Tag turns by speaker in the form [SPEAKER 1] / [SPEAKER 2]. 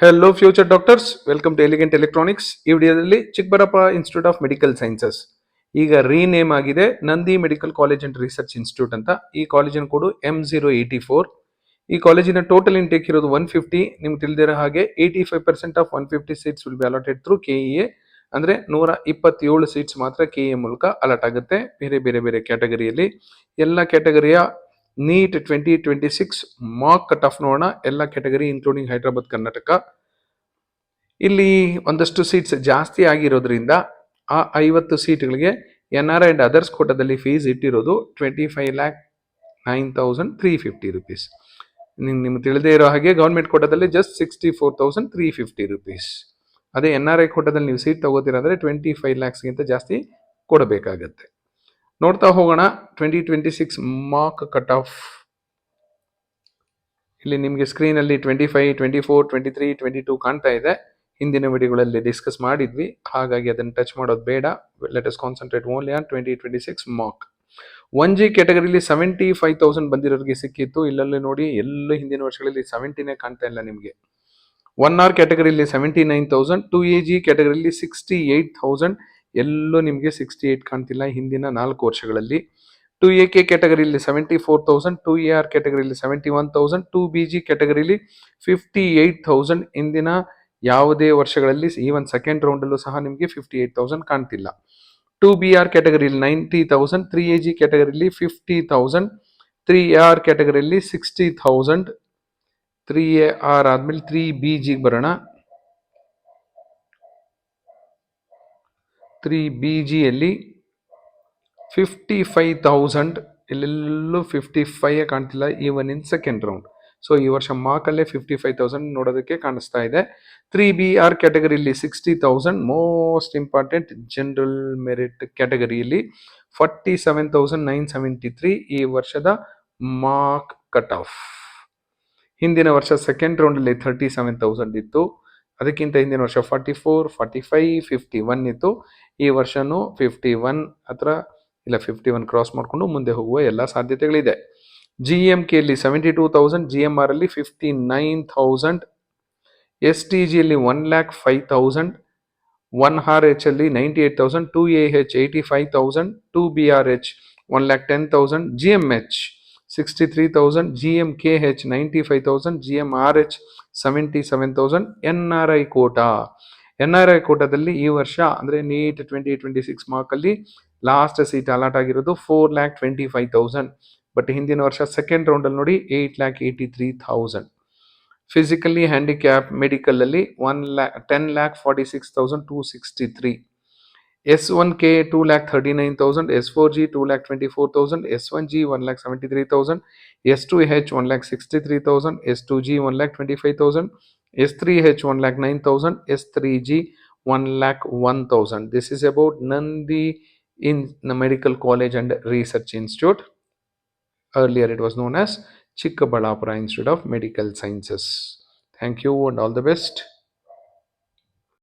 [SPEAKER 1] Hello future doctors, welcome to Elegant Electronics. ಈ ವಿಡಿಯೋದಲ್ಲಿ Chikkaballapur institute of medical sciences ಈಗ rename ಆಗಿದೆ Nandi medical college and research institute ಅಂತ. ಈ ಕಾಲೇಜಿನ ಕೋಡು M084. ಈ ಕಾಲೇಜಿನ ಟೋಟಲ್ ಇಂಟೇಕ್ ಇರೋದು 150. ನಿಮ್ಗೆ ತಿಳಿದಿರೋ ಹಾಗೆ 85% of 150 seats will be allotted through KEA. ಅಂದ್ರೆ 127 ಸೀಟ್ಸ್ ಮಾತ್ರ KEA ಮೂಲಕ ಅಲಾಟ್ ಆಗುತ್ತೆ. ಬೇರೆ ಬೇರೆ ಬೇರೆ ಕ್ಯಾಟಗರಿಯಲ್ಲಿ ಎಲ್ಲ ಕ್ಯಾಟಗರಿಯ ನೀಟ್ 2026 ಮಾರ್ಕ್ ಕಟ್ ಆಫ್ ನೋಡೋಣ. ಎಲ್ಲ ಕ್ಯಾಟಗರಿ ಇನ್ಕ್ಲೂಡಿಂಗ್ ಹೈದರಾಬಾದ್ ಕರ್ನಾಟಕ. ಇಲ್ಲಿ ಒಂದಷ್ಟು ಸೀಟ್ಸ್ ಜಾಸ್ತಿ ಆಗಿರೋದ್ರಿಂದ ಆ 50 ಸೀಟ್ಗಳಿಗೆ NR ಅಂಡ್ ಅದರ್ಸ್ ಕೋಟಾದಲ್ಲಿ ಫೀಸ್ ಇಟ್ಟಿರೋದು 25,09,350 rupees. ನಿಮ್ಗೆ ತಿಳಿದೇ ಇರೋ ಹಾಗೆ ಗೌರ್ಮೆಂಟ್ ಕೋಟಾದಲ್ಲಿ ಜಸ್ಟ್ 64,350 rupees. ಅದೇ NRI ಕೋಟಾದಲ್ಲಿ ನೀವು ಸೀಟ್ ತಗೋತೀರಾ ಅಂದ್ರೆ 25 lakhsಗಿಂತ ಜಾಸ್ತಿ ಕೊಡಬೇಕಾಗತ್ತೆ. ನೋಡ್ತಾ ಹೋಗೋಣ 2026 ಮಾರ್ಕ್ ಕಟ್ ಆಫ್. ಇಲ್ಲಿ ನಿಮಗೆ ಸ್ಕ್ರೀನ್ ಅಲ್ಲಿ 25, 24, 23, 22 ಕಾಣ್ತಾ ಇದೆ. ಹಿಂದಿನ ವಿಡಿಯೋಗಳಲ್ಲಿ ಡಿಸ್ಕಸ್ ಮಾಡಿದ್ವಿ, ಹಾಗಾಗಿ ಅದನ್ನು ಟಚ್ ಮಾಡೋದು ಬೇಡ. Let us concentrate only on 2026 mark. 1G ಕ್ಯಾಟಗರಿಲಿ 75,000 ಬಂದಿರೋರಿಗೆ ಸಿಕ್ಕಿತ್ತು. ಇಲ್ಲಲ್ಲಿ ನೋಡಿ ಎಲ್ಲ ಹಿಂದಿನ ವರ್ಷಗಳಲ್ಲಿ 70ನೇ ಕಾಣ್ತಾ ಇಲ್ಲ ನಿಮಗೆ. 1R ಕ್ಯಾಟಗರಿಲಿ 79,000, 2AG ಕ್ಯಾಟಗರಿಲಿ 68,000, ಎಲ್ಲೂ ನಿಮಗೆ 68 ಕಾಣ್ತಿಲ್ಲ ಹಿಂದಿನ 4 ವರ್ಷಗಳಲ್ಲಿ. 2AK ಕ್ಯಾಟಗರಿಲಿ 74,000, 2AR ಕ್ಯಾಟಗರಿಲಿ 71,000, 2BG ಕ್ಯಾಟಗರಿಲಿ 58,000 ಹಿಂದಿನ ಯಾವುದೇ ವರ್ಷಗಳಲ್ಲಿ, ಈವನ್ ಸೆಕೆಂಡ್ ರೌಂಡ್ ಅಲ್ಲೂ ಸಹ ನಿಮಗೆ 58,000 ಕಾಣ್ತಿಲ್ಲ. 2BR ಕ್ಯಾಟಗರಿಲಿ 90,000, 3AG ಕ್ಯಾಟಗರಿಲಿ 50,000, 3AR ಕ್ಯಾಟಗರಿಲಿ 60,000. 3AR ಆದ್ಮೇಲೆ 3BG ಬರೋಣ. 3BGಯಲ್ಲಿ 55,000, ಇಲ್ಲೆಲ್ಲೂ 55 ಕಾಣ್ತಿಲ್ಲ even in second round. So ಈ ವರ್ಷ ಮಾರ್ಕಲ್ಲೇ 55,000 ನೋಡೋದಕ್ಕೆ ಕಾಣಿಸ್ತಾ ಇದೆ. 3BR ಕ್ಯಾಟಗರಿಯಲ್ಲಿ 60,000, ಮೋಸ್ಟ್ ಇಂಪಾರ್ಟೆಂಟ್ ಜನರಲ್ ಮೆರಿಟ್ ಕ್ಯಾಟಗರಿಯಲ್ಲಿ 47,973 ಈ ವರ್ಷದ ಮಾರ್ಕ್ ಕಟ್ ಆಫ್. ಹಿಂದಿನ ವರ್ಷ ಸೆಕೆಂಡ್ ರೌಂಡ್ ಅಲ್ಲಿ 37,000 ಇತ್ತು. ಅದಕ್ಕಿಂತ ಹಿಂದಿನ ವರ್ಷ 44, 45, 51 ಇತ್ತು. ಈ ವರ್ಷನೂ 51 ಹತ್ರ ಇಲ್ಲ, 51 ಕ್ರಾಸ್ ಮಾಡಿಕೊಂಡು ಮುಂದೆ ಹೋಗುವ ಎಲ್ಲ ಸಾಧ್ಯತೆಗಳಿದೆ. GMKಯಲ್ಲಿ 72,000, GMR ಅಲ್ಲಿ 59,000, STGಯಲ್ಲಿ 1,05,000, 1RH ಅಲ್ಲಿ 98,000, 2AH 85,000, 2BRH 1,10,000, GMH 63,000, GMKH 95,000, GMRH 77,000. NRI ಕೋಟಾದಲ್ಲಿ ಈ ವರ್ಷ ಅಂದ್ರೆ ನೀಟ್ 2026 ಮಾರ್ಕಲ್ಲಿ ಲಾಸ್ಟ್ ಸೀಟ್ ಅಲಾಟ್ ಆಗಿರೋದು 4,25,000. ಬಟ್ ಹಿಂದಿನ ವರ್ಷ ಸೆಕೆಂಡ್ ರೌಂಡ್ ಅಲ್ಲಿ ನೋಡಿ 8,83,000. ಫಿಸಿಕಲಿ ಹ್ಯಾಂಡಿಕ್ಯಾಪ್ ಮೆಡಿಕಲ್ ಅಲ್ಲಿ 10,46,263. S1K 2,39,000, S4G 2,24,000, S1G 1,73,000, S2H 1,63,000, S2G 1,25,000, S3H 1,09,000, S3G 1,01,000. This is about Nandi in the Medical College and Research Institute. Earlier it was known as Chikkaballapura Institute of Medical Sciences. Thank you and all the best.